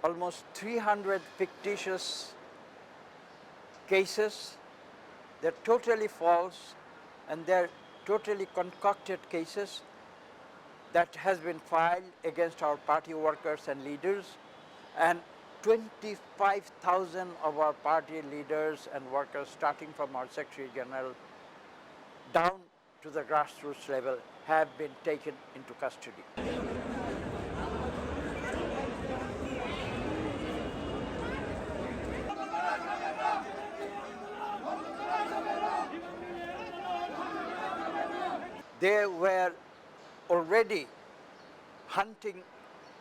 almost 300 fictitious cases. They're totally false and they're totally concocted cases that has been filed against our party workers and leaders, and 25,000 of our party leaders and workers, starting from our Secretary General down to the grassroots level, have been taken into custody. They were already hunting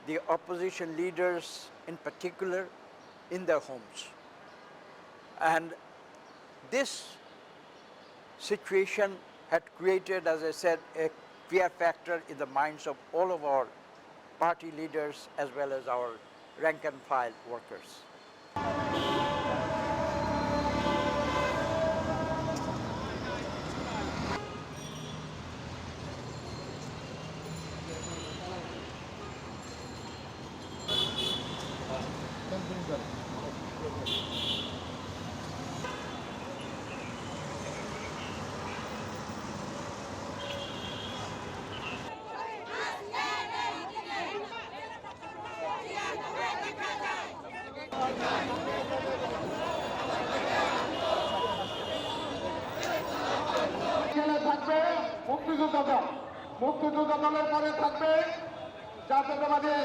the opposition leaders in particular in their homes. And this situation had created, as I said, a fear factor in the minds of all of our party leaders as well as our rank and file workers. মুক্তিযোদ্ধা দলের পরে থাকবে জাতীয়তাবাদী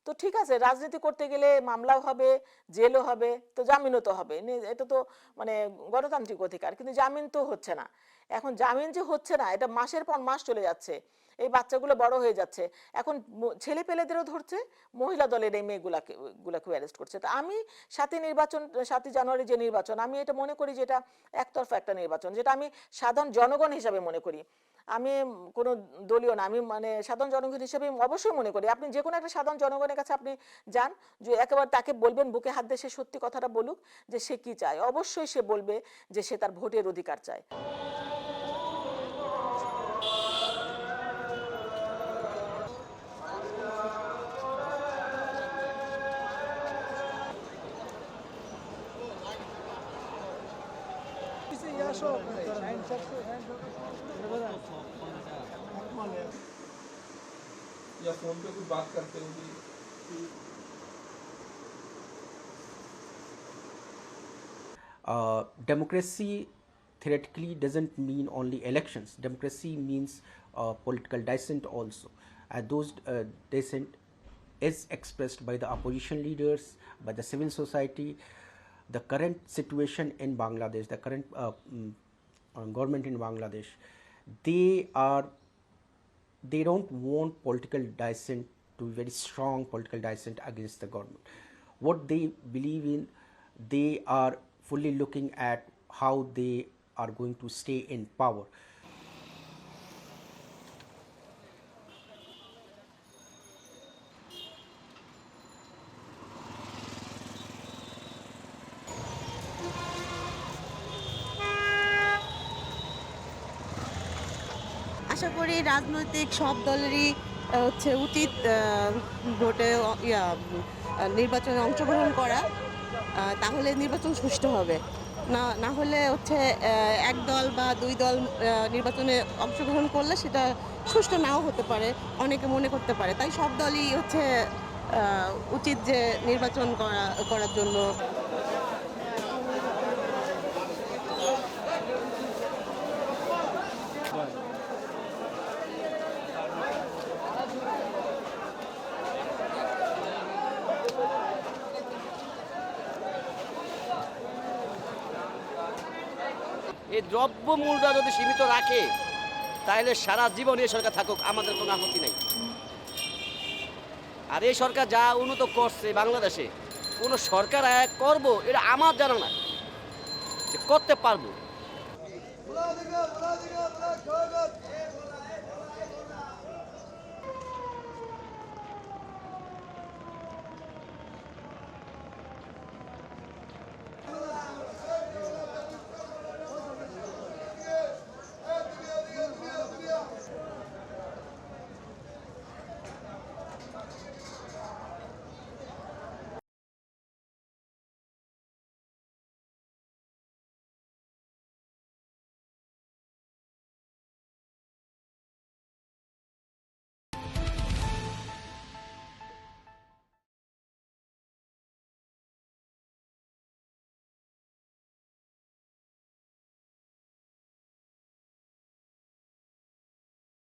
তো ঠিক আছে, রাজনীতি করতে গেলে মামলাও হবে, জেলও হবে, তো জামিনও তো হবে, এটা তো মানে গণতান্ত্রিক অধিকার। কিন্তু জামিন তো হচ্ছে না। এখন জামিন যে হচ্ছে না, এটা মাসের পর মাস চলে যাচ্ছে, এই বাচ্চাগুলো বড় হয়ে যাচ্ছে, এখন ছেলে পেলেদেরও ধরছে, মহিলা দলের এই মেয়েগুলাকেও অ্যারেস্ট করছে। তো আমি 7 জানুয়ারি যে নির্বাচন, আমি এটা মনে করি যে এটা একতরফা একটা নির্বাচন, যেটা আমি সাধারণ জনগণ হিসাবে মনে করি। আমি কোনো দলীয় না, আমি মানে সাধারণ জনগণ হিসেবে অবশ্যই মনে করি আপনি যে কোনো একটা সাধারণ জনগণের কাছে আপনি যান, যে একেবারে তাকে বলবেন বুকে হাত দিয়ে সে সত্যি কথাটা বলুক যে সে কি চায়, অবশ্যই সে বলবে যে সে তার ভোটের অধিকার চায়। या फोन पे कुछ बात करते होगी। Democracy theoretically doesn't mean only elections. Democracy means political dissent also, and those dissent is expressed by the opposition leaders, by the civil society. The current situation in Bangladesh, the current government in Bangladesh, they don't want political dissent to be very strong political dissent against the government. What they believe in, they are fully looking at how they are going to stay in power. আশা করি রাজনৈতিক সব দলেরই উচিত ভোটে নির্বাচনে অংশগ্রহণ করা, তাহলে নির্বাচন সুষ্ঠু হবে। না হলে এক দল বা দুই দল নির্বাচনে অংশগ্রহণ করলে সেটা সুষ্ঠু নাও হতে পারে, অনেকে মনে করতে পারে। তাই সব দলই উচিত যে নির্বাচন করার জন্য। এই দ্রব্যমূল্যটা যদি সীমিত রাখে তাহলে সারা জীবন এই সরকার থাকুক, আমাদের কোনো আপত্তি নেই। আর এই সরকার যা উন্নত করছে বাংলাদেশে, কোনো সরকার করবো এটা আমার জানা না যে করতে পারবো। Blood, blood, blood, blood, blood, blood.